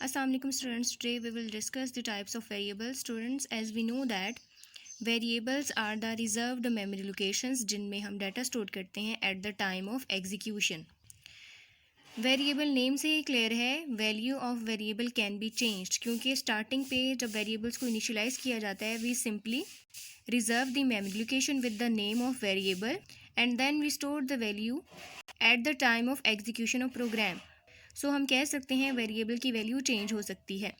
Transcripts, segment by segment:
Assalamu alaikum students. Today we will discuss the types of variables. Students, as we know that variables are the reserved memory locations जिनमें हम data store करते हैं at the time of execution. Variable name से ही clear है, value of variable can be changed, क्योंकि starting पे जब वेरिएबल्स को इनिशियलाइज किया जाता है we simply reserve the memory location with the name of variable and then we store the value at the time of execution of program. So हम कह सकते हैं वेरिएबल की वैल्यू चेंज हो सकती है.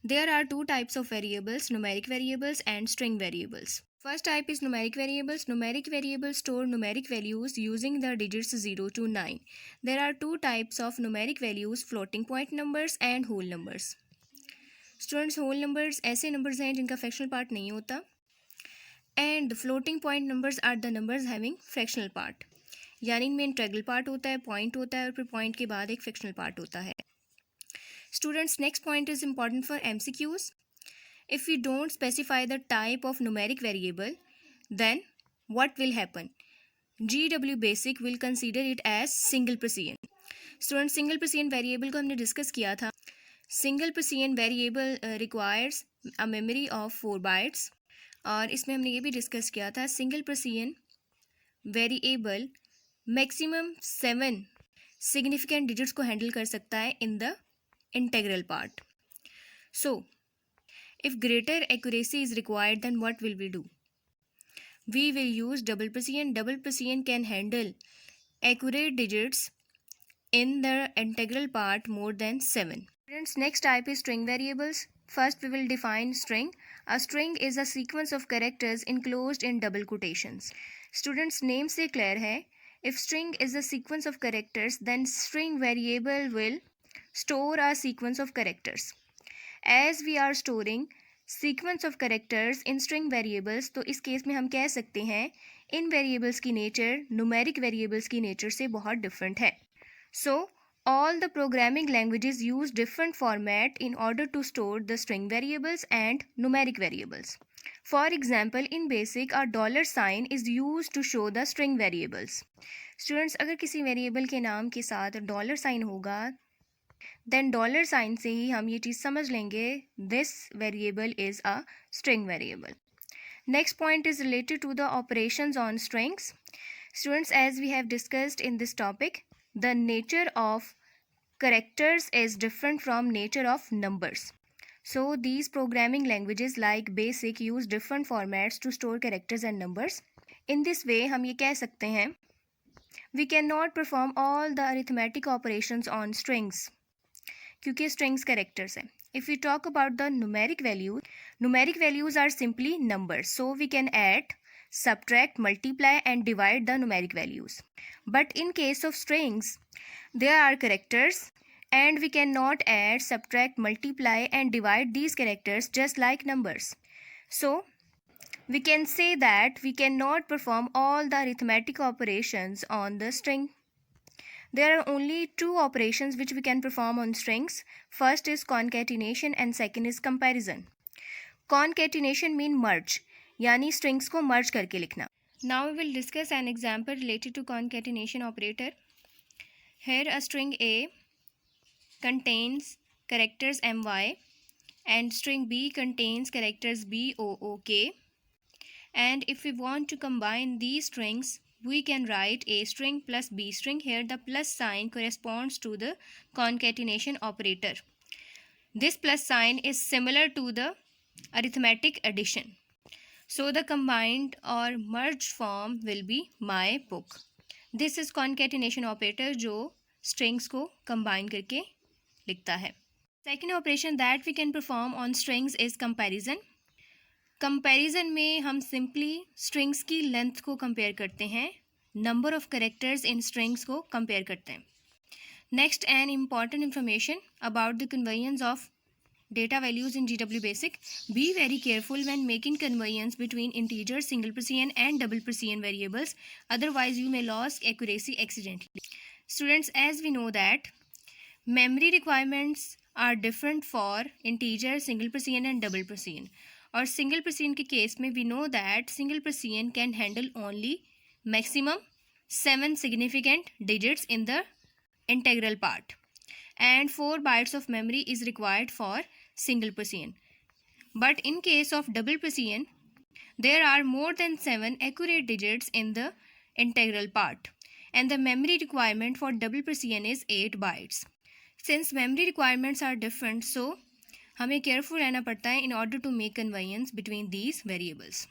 There are two types of variables, numeric variables and string variables. First type is numeric variables. Numeric variables store numeric values using the digits 0 to 9. There are two types of numeric values, floating point numbers and whole numbers. Students, whole numbers ऐसे numbers हैं जिनका fractional part नहीं होता, and floating point numbers are the numbers having fractional part. यानी इनमें integral part होता है, point होता है और फिर पॉइंट के बाद एक फ्रैक्शनल पार्ट होता है. Students, next point is important for MCQs. If we don't specify the type of numeric variable, then what will happen? GW Basic will consider it as single Precision. Students, single Precision variable को हमने discuss किया था. Single Precision variable requires a memory of 4 bytes. और इसमें हमने ये भी discuss किया था Single Precision variable maximum 7 significant digits को हैंडल कर सकता है in the integral part. So if greater accuracy is required, then what will we do? We will use double precision. Double precision can handle accurate digits in the integral part more than 7. Students, next type is string variables. First we will define string. A string is a sequence of characters enclosed in double quotations. Students, name से clear है, if string is a sequence of characters, then string variable will store a sequence of characters. As we are storing sequence of characters in string variables, तो इस case में हम कह सकते हैं इन variables की नेचर न्यूमेरिक वेरिएबल्स की nature से बहुत डिफरेंट है. सो all the programming languages use different format in order to store the string variables and numeric variables. For example, in basic a dollar sign is used to show the string variables. Students, अगर किसी variable के नाम के साथ dollar sign होगा देन dollar sign से ही हम ये चीज़ समझ लेंगे this variable is a string variable. Next point is related to the operations on strings. Students, as we have discussed in this topic, the nature of characters is different from nature of numbers. So these programming languages like basic use different formats to store characters and numbers. In this way हम ये कह सकते हैं we cannot perform all the arithmetic operations on strings क्योंकि strings characters हैं. If we talk about the numeric values are simply numbers. So we can add, subtract, multiply and divide the numeric values. But in case of strings, there are characters and we cannot add, subtract, multiply and divide these characters just like numbers. So we can say that we cannot perform all the arithmetic operations on the string. There are only two operations which we can perform on strings. First is concatenation and second is comparison. Concatenation mean merge, यानी strings को merge करके लिखना. Now we will discuss an example related to concatenation operator. Here a string A contains characters my and string B contains characters BOOK, and if we want to combine these strings we can write A string plus B string. Here the plus sign corresponds to the concatenation operator. This plus sign is similar to the arithmetic addition. So the combined or merged form will be my book. This is concatenation operator जो strings को combine करके लिखता है. Second operation that we can perform on strings is comparison. Comparison में हम simply strings की length को compare करते हैं, number of characters in strings को compare करते हैं. Next, an important information about the conveyance of data values in GW Basic. Be very careful when making conveyance between integers, single precision and double precision variables, otherwise you may lose accuracy accidentally. Students, as we know that memory requirements are different for integer, single precision and double precision. और single precision के case में we know that single precision can handle only maximum 7 significant digits in the integral part. and 4 bytes of memory is required for single Persian. But in case of double Persian, there are more than 7 accurate digits in the integral part, and the memory requirement for double Persian is 8 bytes. Since memory requirements are different, so हमें careful रहना पड़ता है in order to make conveyance between these variables.